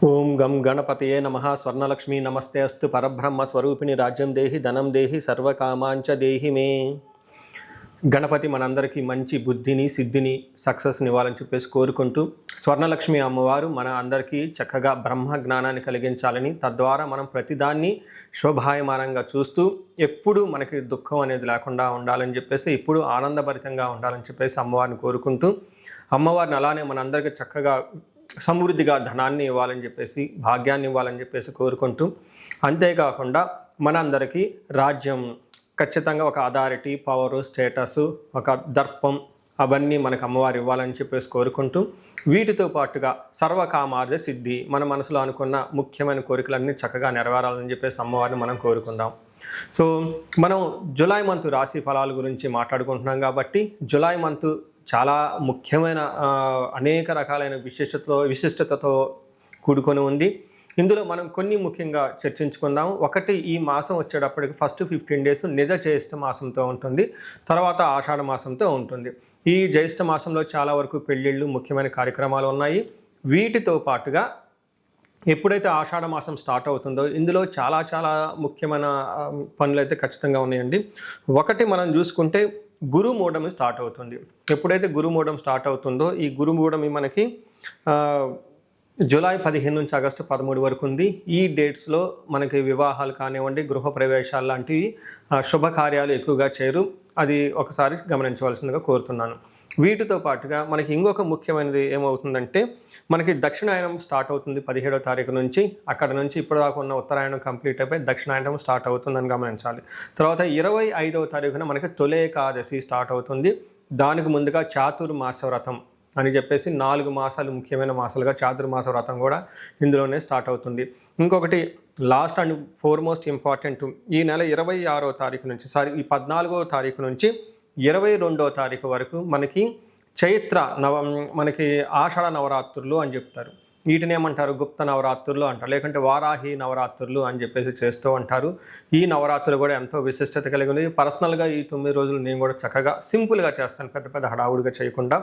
ఓం గం గణపతయే నమః. స్వర్ణలక్ష్మి నమస్తే అస్తు. పరబ్రహ్మ స్వరూపిణి రాజ్యం దేహి ధనం దేహి సర్వకామాంచ దేహి మే. గణపతి మనందరికీ మంచి బుద్ధిని సిద్ధిని సక్సెస్ని ఇవ్వాలని చెప్పేసి కోరుకుంటూ, స్వర్ణలక్ష్మి అమ్మవారు మన అందరికీ చక్కగా బ్రహ్మ జ్ఞానాన్ని కలిగించాలని, తద్వారా మనం ప్రతిదాన్ని శోభాయమానంగా చూస్తూ ఎప్పుడు మనకి దుఃఖం అనేది లేకుండా ఉండాలని చెప్పేసి, ఇప్పుడు ఆనందభరితంగా ఉండాలని చెప్పేసి అమ్మవారిని కోరుకుంటూ, అమ్మవారిని అలానే మనందరికీ చక్కగా సమృద్ధిగా ధనాన్ని ఇవ్వాలని చెప్పేసి, భాగ్యాన్ని ఇవ్వాలని చెప్పేసి కోరుకుంటూ, అంతేకాకుండా మనందరికీ రాజ్యం ఖచ్చితంగా ఒక అథారిటీ, పవరు, స్టేటస్, ఒక దర్పం అవన్నీ మనకు అమ్మవారు ఇవ్వాలని చెప్పేసి కోరుకుంటూ, వీటితో పాటుగా సర్వకామార్థ సిద్ధి, మన మనసులో అనుకున్న ముఖ్యమైన కోరికలన్నీ చక్కగా నెరవేరాలని చెప్పేసి అమ్మవారిని మనం కోరుకుందాం. సో మనం జూలై మంత్ రాశి ఫలాల గురించి మాట్లాడుకుంటున్నాం కాబట్టి, జూలై మంత్ చాలా ముఖ్యమైన అనేక రకాలైన విశిష్టతతో కూడుకొని ఉంది. ఇందులో మనం కొన్ని ముఖ్యంగా చర్చించుకుందాం. ఒకటి, ఈ మాసం వచ్చేటప్పటికి ఫస్ట్ 15 డేస్ నిజ జ్యేష్ఠ మాసంతో ఉంటుంది, తర్వాత ఆషాఢ మాసంతో ఉంటుంది. ఈ జ్యేష్ఠ మాసంలో చాలా వరకు పెళ్ళిళ్ళు, ముఖ్యమైన కార్యక్రమాలు ఉన్నాయి. వీటితో పాటుగా ఎప్పుడైతే ఆషాఢ మాసం స్టార్ట్ అవుతుందో ఇందులో చాలా చాలా ముఖ్యమైన పనులు అయితే ఖచ్చితంగా ఉన్నాయండి. ఒకటి మనం చూసుకుంటే గురుమూఢమి స్టార్ట్ అవుతుంది. ఎప్పుడైతే గురుమూఢం స్టార్ట్ అవుతుందో, ఈ గురుమూఢమి మనకి జూలై 15 నుంచి ఆగస్టు 13 వరకు ఉంది. ఈ డేట్స్లో మనకి వివాహాలు కానివ్వండి, గృహప్రవేశాలు లాంటివి శుభకార్యాలు ఎక్కువగా చేయరు. అది ఒకసారి గమనించవలసిందిగా కోరుతున్నాను. వీటితో పాటుగా మనకి ఇంకొక ముఖ్యమైనది ఏమవుతుందంటే, మనకి దక్షిణాయనం స్టార్ట్ అవుతుంది 17వ తారీఖు నుంచి. అక్కడ నుంచి ఇప్పటిదాకా ఉన్న ఉత్తరాయణం కంప్లీట్ అయిపోయి దక్షిణాయనం స్టార్ట్ అవుతుందని గమనించాలి. తర్వాత 25వ తారీఖున మనకి తొలి ఏకాదశి స్టార్ట్ అవుతుంది. దానికి ముందుగా చాతుర్మాస వ్రతం అని చెప్పేసి 4 మాసాలు ముఖ్యమైన మాసాలుగా చాతుర్మాస వ్రతం కూడా ఇందులోనే స్టార్ట్ అవుతుంది. ఇంకొకటి లాస్ట్ అండ్ ఫోర్మోస్ట్ ఇంపార్టెంట్, ఈ నెల 26వ తారీఖు నుంచి ఈ 14వ తారీఖు నుంచి 22వ తారీఖు వరకు మనకి చైత్ర మనకి ఆషాఢ నవరాత్రులు అని చెప్తారు. వీటిని ఏమంటారు? గుప్త నవరాత్రులు అంటారు, లేకుంటే వారాహి నవరాత్రులు అని చెప్పేసి చేస్తూ ఉంటారు. ఈ నవరాత్రులు కూడా ఎంతో విశిష్టత కలిగి ఉంది. పర్సనల్గా ఈ 9 రోజులు నేను కూడా చక్కగా సింపుల్గా చేస్తాను, పెద్ద పెద్ద హడావుడిగా చేయకుండా.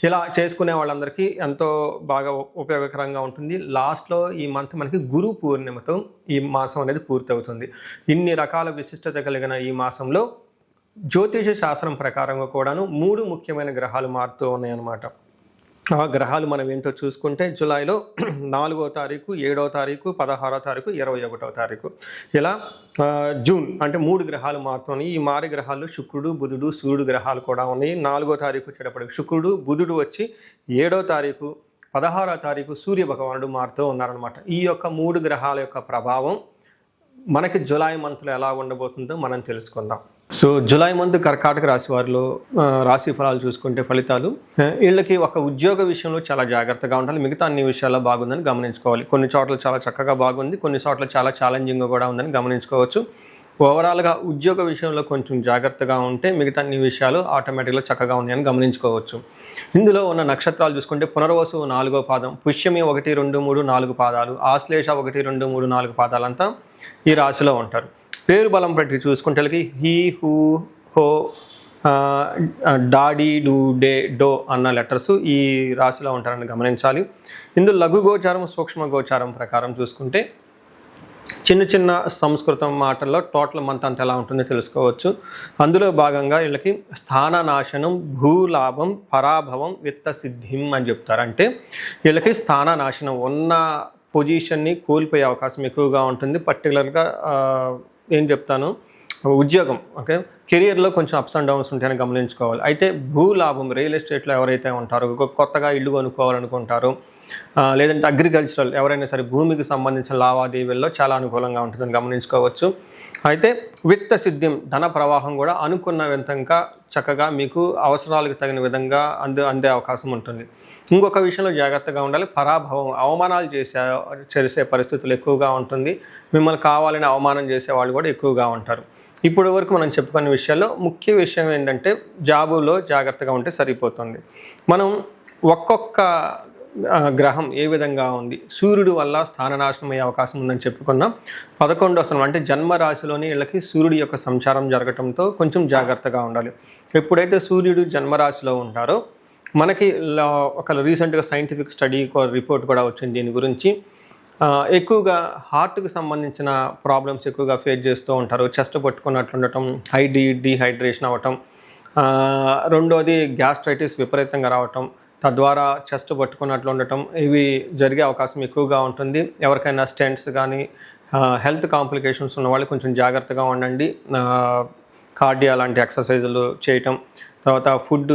ఇలా చేసుకునే వాళ్ళందరికీ ఎంతో బాగా ఉపయోగకరంగా ఉంటుంది. లాస్ట్లో ఈ మంత్ మనకి గురు పూర్ణిమతో ఈ మాసం అనేది పూర్తవుతుంది. ఇన్ని రకాల విశిష్టత కలిగిన ఈ మాసంలో జ్యోతిష శాస్త్రం ప్రకారంగా కూడాను 3 ముఖ్యమైన గ్రహాలు మారుతూ ఉన్నాయన్నమాట. ఆ గ్రహాలు మనం ఏంటో చూసుకుంటే, జూలైలో 4వ తారీఖు, 7వ తారీఖు, 16వ తారీఖు, 21వ తారీఖు, ఇలా జూన్ అంటే 3 గ్రహాలు మారుతున్నాయి. ఈ మారి గ్రహాల్లో శుక్రుడు, బుధుడు, సూర్యుడు గ్రహాలు కూడా ఉన్నాయి. 4వ తారీఖు వచ్చేటప్పటికి శుక్రుడు, బుధుడు వచ్చి 7వ తారీఖు, 16వ తారీఖు సూర్య భగవానుడు మారుతూ ఉన్నారనమాట. ఈ యొక్క 3 గ్రహాల యొక్క ప్రభావం మనకి జూలై మంత్లో ఎలా ఉండబోతుందో మనం తెలుసుకుందాం. సో జూలై మంత్ కర్కాటక రాశి వారిలో రాశి ఫలాలు చూసుకుంటే ఫలితాలు, వీళ్ళకి ఒక ఉద్యోగ విషయంలో చాలా జాగ్రత్తగా ఉండాలి. మిగతా అన్ని విషయాల్లో బాగుందని గమనించుకోవాలి. కొన్ని చోట్ల చాలా చక్కగా బాగుంది, కొన్ని చోట్ల చాలా ఛాలెంజింగ్గా కూడా ఉందని గమనించుకోవచ్చు. ఓవరాల్గా ఉద్యోగ విషయంలో కొంచెం జాగ్రత్తగా ఉంటే మిగతా అన్ని విషయాలు ఆటోమేటిక్గా చక్కగా ఉన్నాయని గమనించుకోవచ్చు. ఇందులో ఉన్న నక్షత్రాలు చూసుకుంటే పునర్వసు 4వ పాదం, పుష్యమి 1, 2, 3, 4 పాదాలు, ఆశ్లేష 1, 2, 3, 4 పాదాలంతా ఈ రాశిలో ఉంటారు. పేరు బలం బట్టి చూసుకుంటే హీ, హూ, హో, డాడీ, డూ, డే, డో అన్న లెటర్స్ ఈ రాశిలో ఉంటారని గమనించాలి. ఇందులో లఘు గోచారం, సూక్ష్మ గోచారం ప్రకారం చూసుకుంటే చిన్న చిన్న సంస్కృతం మాటల్లో టోటల్ మంత్ అంతా ఎలా ఉంటుందో తెలుసుకోవచ్చు. అందులో భాగంగా వీళ్ళకి స్థాననాశనం, భూలాభం, పరాభవం, విత్త సిద్ధిం అని చెప్తారు. అంటే వీళ్ళకి స్థాననాశనం, ఉన్న పొజిషన్ని కోల్పోయే అవకాశం ఎక్కువగా ఉంటుంది. పర్టికులర్గా ఏం చెప్తాను, ఉద్యోగం, ఓకే, కెరియర్లో కొంచెం అప్స్ అండ్ డౌన్స్ ఉంటాయని గమనించుకోవాలి. అయితే భూలాభం, రియల్ ఎస్టేట్లో ఎవరైతే ఉంటారో, కొత్తగా ఇల్లు కొనుక్కోవాలనుకుంటారో, లేదంటే అగ్రికల్చరల్ ఎవరైనా సరే భూమికి సంబంధించిన లావాదేవీల్లో చాలా అనుకూలంగా ఉంటుందని గమనించుకోవచ్చు. అయితే విత్త సిద్ధిం, ధన ప్రవాహం కూడా అనుకున్న విధంగా చక్కగా మీకు అవసరాలకు తగిన విధంగా అందే అవకాశం ఉంటుంది. ఇంకొక విషయంలో జాగ్రత్తగా ఉండాలి, పరాభవం, అవమానాలు చేసే పరిస్థితులు ఎక్కువగా ఉంటుంది. మిమ్మల్ని కావాలని అవమానం చేసే వాళ్ళు కూడా ఎక్కువగా ఉంటారు. ఇప్పటి వరకు మనం చెప్పుకున్న విషయాల్లో ముఖ్య విషయం ఏంటంటే, జాబులో జాగ్రత్తగా ఉంటే సరిపోతుంది. మనం ఒక్కొక్క గ్రహం ఏ విధంగా ఉంది, సూర్యుడు వల్ల స్థాననాశనం అయ్యే అవకాశం ఉందని చెప్పుకున్నాం. 11వ స్థానం అంటే జన్మరాశిలోని వీళ్ళకి సూర్యుడి యొక్క సంచారం జరగటంతో కొంచెం జాగ్రత్తగా ఉండాలి. ఎప్పుడైతే సూర్యుడు జన్మరాశిలో ఉంటారో, మనకి ఒక రీసెంట్గా సైంటిఫిక్ స్టడీ రిపోర్ట్ కూడా వచ్చింది దీని గురించి. ఎక్కువగా హార్ట్కి సంబంధించిన ప్రాబ్లమ్స్ ఎక్కువగా ఫేస్ చేస్తూ ఉంటారు. చెస్ట్ పట్టుకున్నట్లు ఉండటం, డీహైడ్రేషన్ అవ్వటం, రెండోది గ్యాస్ట్రైటిస్ విపరీతంగా రావటం, తద్వారా చెస్ట్ పట్టుకున్నట్లు ఉండటం, ఇవి జరిగే అవకాశం ఎక్కువగా ఉంటుంది. ఎవరికైనా స్టెంట్స్ కానీ హెల్త్ కాంప్లికేషన్స్ ఉన్న వాళ్ళు కొంచెం జాగ్రత్తగా ఉండండి. కార్డియా లాంటి ఎక్సర్సైజులు చేయటం, తర్వాత ఫుడ్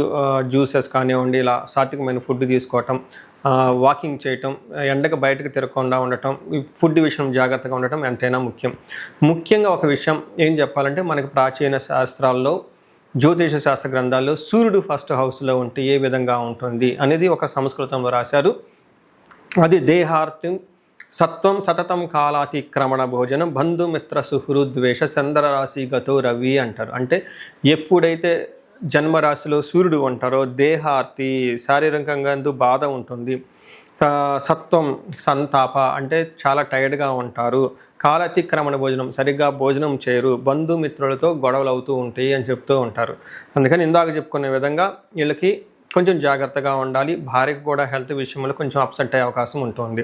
జ్యూసెస్ కానివ్వండి, ఇలా సాత్వికమైన ఫుడ్ తీసుకోవటం, వాకింగ్ చేయటం, ఎండకు బయటకు తిరగకుండా ఉండటం, ఈ ఫుడ్ విషయం జాగ్రత్తగా ఉండటం ఎంతైనా ముఖ్యంగా ఒక విషయం ఏం చెప్పాలంటే, మనకి ప్రాచీన శాస్త్రాల్లో జ్యోతిష శాస్త్ర గ్రంథాల్లో సూర్యుడు ఫస్ట్ హౌస్లో ఉంటే ఏ విధంగా ఉంటుంది అనేది ఒక సంస్కృతంలో రాశారు. అది దేహార్తి సత్వం సతతం కాలాతిక్రమణ భోజనం బంధుమిత్ర సుహృద్వేష చంద్రరాశి గతో రవి అంటారు. అంటే ఎప్పుడైతే జన్మరాశిలో సూర్యుడు ఉంటారో దేహార్తి శారీరకంగా బాధ ఉంటుంది, సత్వం సంతాప అంటే చాలా టైర్డ్గా ఉంటారు, కాలాతిక్రమణ భోజనం సరిగ్గా భోజనం చేయరు, బంధుమిత్రులతో గొడవలు అవుతూ ఉంటాయి అని చెప్తూ ఉంటారు. అందుకని ఇందాక చెప్పుకునే విధంగా వీళ్ళకి కొంచెం జాగ్రత్తగా ఉండాలి. భార్యకు కూడా హెల్త్ విషయంలో కొంచెం అప్సెట్ అయ్యే అవకాశం ఉంటుంది.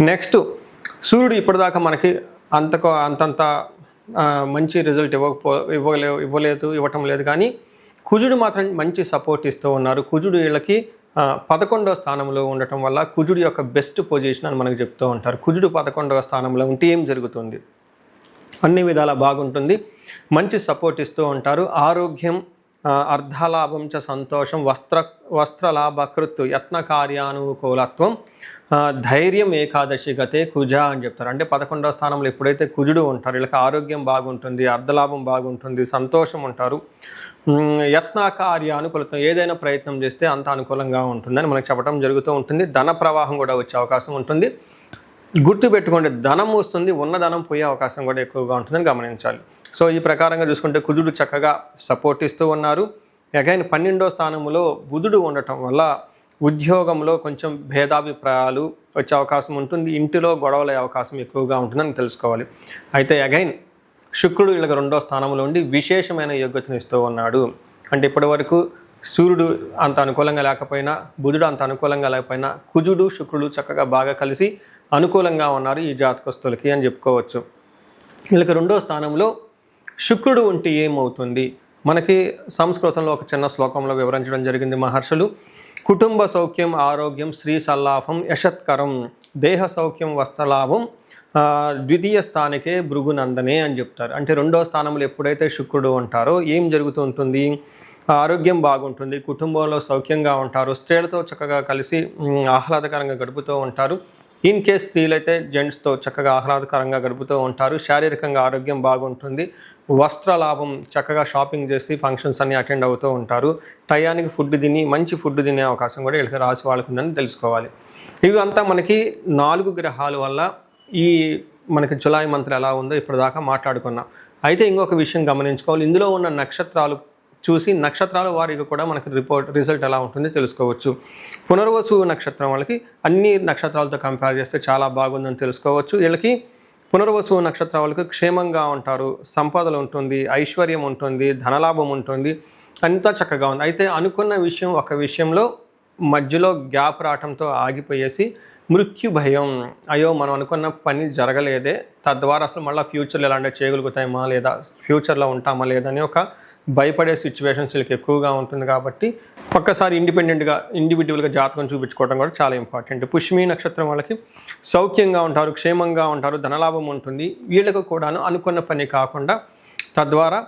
నెక్స్ట్, సూర్యుడు ఇప్పటిదాకా మనకి అంతంత మంచి రిజల్ట్ ఇవ్వటం లేదు, కానీ కుజుడు మాత్రం మంచి సపోర్ట్ ఇస్తూ ఉన్నారు. కుజుడు వీళ్ళకి 11వ స్థానంలో ఉండటం వల్ల కుజుడు యొక్క బెస్ట్ పొజిషన్ అని మనకు చెప్తూ ఉంటారు. కుజుడు 11వ స్థానంలో ఉంటే ఏం జరుగుతుంది? అన్ని విధాలా బాగుంటుంది, మంచి సపోర్ట్ ఇస్తూ ఉంటారు. ఆరోగ్యం, అర్ధలాభం చ సంతోషం, వస్త్రలాభకృత్ యత్న కార్యానుకూలత్వం, ధైర్యం ఏకాదశి గతే కుజ అని చెప్తారు. అంటే 11వ స్థానంలో ఎప్పుడైతే కుజుడు ఉంటారు వీళ్ళకి ఆరోగ్యం బాగుంటుంది, అర్ధలాభం బాగుంటుంది, సంతోషం ఉంటారు. యత్న కార్యానుకూలత్వం, ఏదైనా ప్రయత్నం చేస్తే అంత అనుకూలంగా ఉంటుందని మనకు చెప్పడం జరుగుతూ ఉంటుంది. ధన ప్రవాహం కూడా వచ్చే అవకాశం ఉంటుంది. గుర్తుపెట్టుకోండి, ధనం వస్తుంది, ఉన్న ధనం పోయే అవకాశం కూడా ఎక్కువగా ఉంటుందని గమనించాలి. సో ఈ ప్రకారంగా చూసుకుంటే కుజుడు చక్కగా సపోర్ట్ ఇస్తూ ఉన్నారు. అగైన్ 12వ స్థానంలో బుధుడు ఉండటం వల్ల ఉద్యోగంలో కొంచెం భేదాభిప్రాయాలు వచ్చే అవకాశం ఉంటుంది, ఇంటిలో గొడవలయ్యే అవకాశం ఎక్కువగా ఉంటుందని తెలుసుకోవాలి. అయితే అగైన్ శుక్రుడు వీళ్ళకి 2వ స్థానంలో ఉండి విశేషమైన యోగ్యతను ఇస్తూ ఉన్నాడు. అంటే ఇప్పటి వరకు సూర్యుడు అంత అనుకూలంగా లేకపోయినా, బుధుడు అంత అనుకూలంగా లేకపోయినా, కుజుడు శుక్రుడు చక్కగా బాగా కలిసి అనుకూలంగా ఉన్నారు ఈ జాతకస్తులకి అని చెప్పుకోవచ్చు. వీళ్ళకి 2వ స్థానంలో శుక్రుడు ఉంటే ఏమవుతుంది? మనకి సంస్కృతంలో ఒక చిన్న శ్లోకంలో వివరించడం జరిగింది మహర్షులు. కుటుంబ సౌఖ్యం ఆరోగ్యం శ్రీ సల్లాభం యశత్కరం దేహ సౌఖ్యం వస్త్రలాభం ద్వితీయ స్థానికే భృగునందనే అని చెప్తారు. అంటే 2వ స్థానంలో ఎప్పుడైతే శుక్రుడు ఉంటారో ఏం జరుగుతూ ఉంటుంది? ఆరోగ్యం బాగుంటుంది, కుటుంబంలో సౌఖ్యంగా ఉంటారు, స్త్రీలతో చక్కగా కలిసి ఆహ్లాదకరంగా గడుపుతూ ఉంటారు. ఇన్ కేస్ స్త్రీలైతే జెంట్స్తో చక్కగా ఆహ్లాదకరంగా గడుపుతూ ఉంటారు. శారీరకంగా ఆరోగ్యం బాగుంటుంది, వస్త్ర లాభం, చక్కగా షాపింగ్ చేసి ఫంక్షన్స్ అన్నీ అటెండ్ అవుతూ ఉంటారు. టయానికి ఫుడ్ తిని మంచి ఫుడ్ తినే అవకాశం కూడా వీళ్ళకి రాసి వాళ్ళకు ఉందని తెలుసుకోవాలి. ఇవి అంతా మనకి 4 గ్రహాల వల్ల ఈ మనకి జులై మంత్రం ఎలా ఉందో ఇప్పటిదాకా మాట్లాడుకున్నాం. అయితే ఇంకొక విషయం గమనించుకోవాలి, ఇందులో ఉన్న నక్షత్రాలు చూసి నక్షత్రాల వారికి కూడా మనకి రిజల్ట్ ఎలా ఉంటుందో తెలుసుకోవచ్చు. పునర్వసు నక్షత్రం వాళ్ళకి అన్ని నక్షత్రాలతో కంపేర్ చేస్తే చాలా బాగుందని తెలుసుకోవచ్చు. వీళ్ళకి పునర్వసు నక్షత్రం వాళ్ళకి క్షేమంగా ఉంటారు, సంపదలు ఉంటుంది, ఐశ్వర్యం ఉంటుంది, ధనలాభం ఉంటుంది, అంతా చక్కగా ఉంది. అయితే అనుకున్న విషయం ఒక విషయంలో మధ్యలో గ్యాప్ రావడంతో ఆగిపోయేసి మృత్యు భయం, అయ్యో మనం అనుకున్న పని జరగలేదే, తద్వారా అసలు మళ్ళీ ఫ్యూచర్లో ఎలాంటి చేయగలుగుతామా లేదా, ఫ్యూచర్లో ఉంటామా లేదని ఒక భయపడే సిచ్యువేషన్స్ వీళ్ళకి ఎక్కువగా ఉంటుంది. కాబట్టి ఒక్కసారి ఇండివిజువల్గా జాతకం చూపించుకోవడం కూడా చాలా ఇంపార్టెంట్. పుష్మి నక్షత్రం వాళ్ళకి సౌఖ్యంగా ఉంటారు, క్షేమంగా ఉంటారు, ధనలాభం ఉంటుంది. వీళ్ళకు కూడాను అనుకున్న పని కాకుండా తద్వారా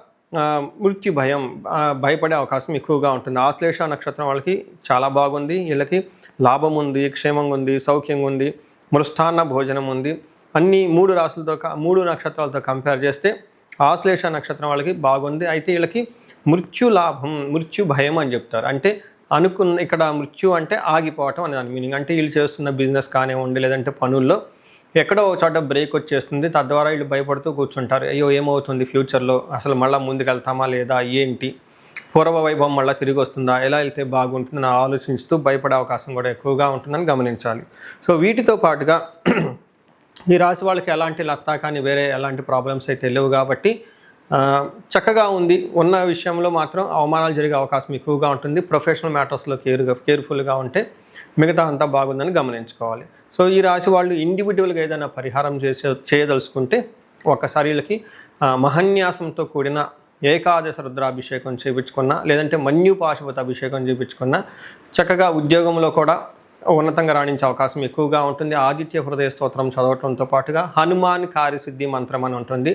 మృత్యు భయం, భయపడే అవకాశం ఎక్కువగా ఉంటుంది. ఆశ్లేష నక్షత్రం వాళ్ళకి చాలా బాగుంది, వీళ్ళకి లాభం ఉంది, క్షేమంగా ఉంది, సౌఖ్యంగా ఉంది, మృష్టాన్న భోజనం ఉంది. అన్ని 3 నక్షత్రాలతో కంపేర్ చేస్తే ఆశ్లేష నక్షత్రం వాళ్ళకి బాగుంది. అయితే వీళ్ళకి మృత్యు లాభం, మృత్యు భయం అని చెప్తారు. అంటే ఇక్కడ మృత్యు అంటే ఆగిపోవటం అని దాని మీనింగ్. అంటే వీళ్ళు చేస్తున్న బిజినెస్ కానివ్వండి, లేదంటే పనుల్లో ఎక్కడో చోట బ్రేక్ వచ్చేస్తుంది, తద్వారా వీళ్ళు భయపడుతూ కూర్చుంటారు. అయ్యో ఏమవుతుంది ఫ్యూచర్లో, అసలు మళ్ళీ ముందుకు వెళ్తామా లేదా, ఏంటి పూర్వ వైభవం మళ్ళీ తిరిగి వస్తుందా, ఎలా వెళ్తే బాగుంటుందని ఆలోచిస్తూ భయపడే అవకాశం కూడా ఎక్కువగా ఉంటుందని గమనించాలి. సో వీటితో పాటుగా ఈ రాశి వాళ్ళకి ఎలాంటి లత్తా కానీ వేరే ఎలాంటి ప్రాబ్లమ్స్ అయితే లేవు కాబట్టి చక్కగా ఉంది. ఉన్న విషయంలో మాత్రం అవమానాలు జరిగే అవకాశం ఎక్కువగా ఉంటుంది. ప్రొఫెషనల్ మ్యాటర్స్లో కేర్ఫుల్గా ఉంటే మిగతా అంతా బాగుందని గమనించుకోవాలి. సో ఈ రాశి వాళ్ళు ఇండివిజువల్గా ఏదైనా పరిహారం చేయదలుచుకుంటే ఒక్కసారి వీళ్ళకి మహన్యాసంతో కూడిన ఏకాదశ రుద్రాభిషేకం చేయించుకున్నా, లేదంటే మన్యుపాశుపత అభిషేకం చేయించుకున్నా చక్కగా ఉద్యోగంలో కూడా ఉన్నతంగా రాణించే అవకాశం ఎక్కువగా ఉంటుంది. ఆదిత్య హృదయ స్తోత్రం చదవటంతో పాటుగా హనుమాన్ కార్యసిద్ధి మంత్రం అని ఉంటుంది.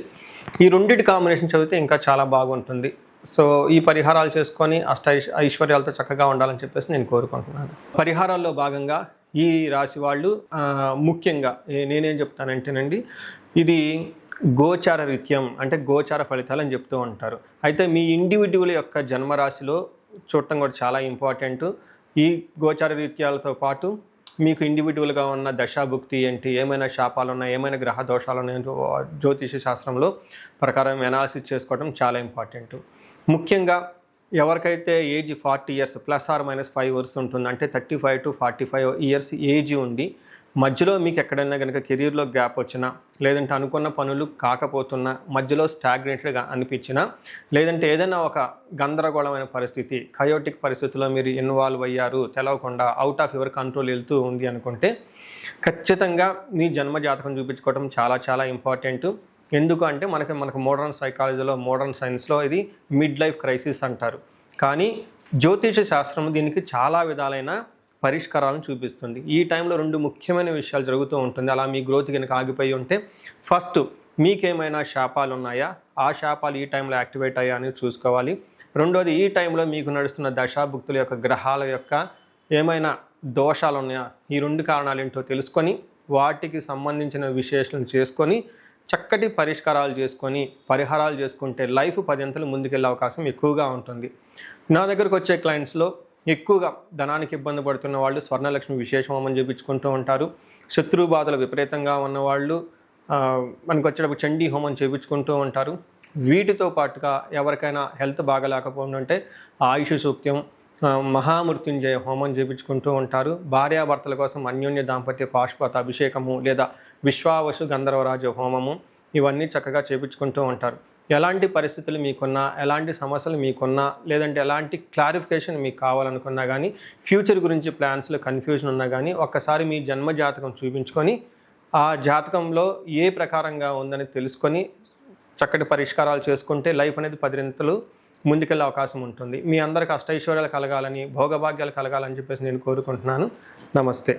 ఈ రెండింటి కాంబినేషన్ చదివితే ఇంకా చాలా బాగుంటుంది. సో ఈ పరిహారాలు చేసుకొని ఐశ్వర్యాలతో చక్కగా ఉండాలని చెప్పేసి నేను కోరుకుంటున్నాను. పరిహారాల్లో భాగంగా ఈ రాశి వాళ్ళు ముఖ్యంగా నేనేం చెప్తానంటేనండి, ఇది గోచార రీత్యం అంటే గోచార ఫలితాలు అని చెప్తూ ఉంటారు. అయితే మీ ఇండివిజువల్ యొక్క జన్మరాశిలో చూడటం కూడా చాలా ఇంపార్టెంట్. ఈ గోచార రీత్యాలతో పాటు మీకు ఇండివిజువల్గా ఉన్న దశాభుక్తి ఏంటి, ఏమైనా శాపాలు ఉన్నాయి, ఏమైనా గ్రహ దోషాలు ఉన్నాయో జ్యోతిష శాస్త్రంలో ప్రకారం అనాలిసిస్ చేసుకోవడం చాలా ఇంపార్టెంట్. ముఖ్యంగా ఎవరికైతే ఏజ్ 40 years ±5 years ఉంటుంది, అంటే 35 to 45 years ఏజ్ ఉండి మధ్యలో మీకు ఎక్కడైనా కనుక కెరీర్లో గ్యాప్ వచ్చినా, లేదంటే అనుకున్న పనులు కాకపోతున్నా, మధ్యలో స్టాగ్నేటెడ్గా అనిపించినా, లేదంటే ఏదైనా ఒక గందరగోళమైన పరిస్థితి, కయోటిక్ పరిస్థితిలో మీరు ఇన్వాల్వ్ అయ్యారు, తెలవకుండా అవుట్ ఆఫ్ యువర్ కంట్రోల్ వెళ్తూ ఉంది అనుకుంటే ఖచ్చితంగా మీ జన్మ జాతకం చూపించుకోవడం చాలా చాలా ఇంపార్టెంట్. ఎందుకు అంటే మనకు మోడర్న్ సైకాలజీలో, మోడర్న్ సైన్స్లో ఇది మిడ్ లైఫ్ క్రైసిస్ అంటారు. కానీ జ్యోతిష శాస్త్రం దీనికి చాలా విధాలైన పరిష్కారాలను చూపిస్తుంది. ఈ టైంలో 2 ముఖ్యమైన విషయాలు జరుగుతూ ఉంటుంది. అలా మీ గ్రోత్ కనుక ఆగిపోయి ఉంటే, ఫస్ట్ మీకేమైనా శాపాలు ఉన్నాయా, ఆ శాపాలు ఈ టైంలో యాక్టివేట్ అయ్యా అని చూసుకోవాలి. రెండోది, ఈ టైంలో మీకు నడుస్తున్న దశాభుక్తుల యొక్క గ్రహాల యొక్క ఏమైనా దోషాలు ఉన్నాయా, ఈ 2 కారణాలు ఏంటో తెలుసుకొని వాటికి సంబంధించిన విశ్లేషణ చేసుకొని చక్కటి పరిష్కారాలు చేసుకొని పరిహారాలు చేసుకుంటే లైఫ్ 10 అంతలు ముందుకెళ్ళే అవకాశం ఎక్కువగా ఉంటుంది. నా దగ్గరకు వచ్చే క్లయింట్స్లో ఎక్కువగా ధనానికి ఇబ్బంది పడుతున్న వాళ్ళు స్వర్ణలక్ష్మి విశేష హోమం చేయించుకుంటూ ఉంటారు. శత్రు బాధలు విపరీతంగా ఉన్నవాళ్ళు మనకు వచ్చేటప్పుడు చండీ హోమం చేయించుకుంటూ ఉంటారు. వీటితో పాటుగా ఎవరికైనా హెల్త్ బాగలేకపోతుంటే ఆయుష్ సూక్త్యం, మహామృత్యుంజయ హోమం చేయించుకుంటూ ఉంటారు. భార్యాభర్తల కోసం అన్యోన్య దాంపత్య పాశుపత అభిషేకము లేదా విశ్వావసు గంధర్వరాజ హోమము ఇవన్నీ చక్కగా చేయించుకుంటూ ఉంటారు. ఎలాంటి పరిస్థితులు మీకున్నా, ఎలాంటి సమస్యలు మీకున్నా, లేదంటే ఎలాంటి క్లారిఫికేషన్ మీకు కావాలనుకున్నా కానీ, ఫ్యూచర్ గురించి ప్లాన్స్లో కన్ఫ్యూజన్ ఉన్నా కానీ ఒక్కసారి మీ జన్మ జాతకం చూపించుకొని ఆ జాతకంలో ఏ ప్రకారంగా ఉందని తెలుసుకొని చక్కటి పరిష్కారాలు చేసుకుంటే లైఫ్ అనేది 10 అంతలు ముందుకెళ్ళే అవకాశం ఉంటుంది. మీ అందరికీ అష్టైశ్వర్యాలు కలగాలని, భోగభాగ్యాలు కలగాలని చెప్పేసి నేను కోరుకుంటున్నాను. నమస్తే.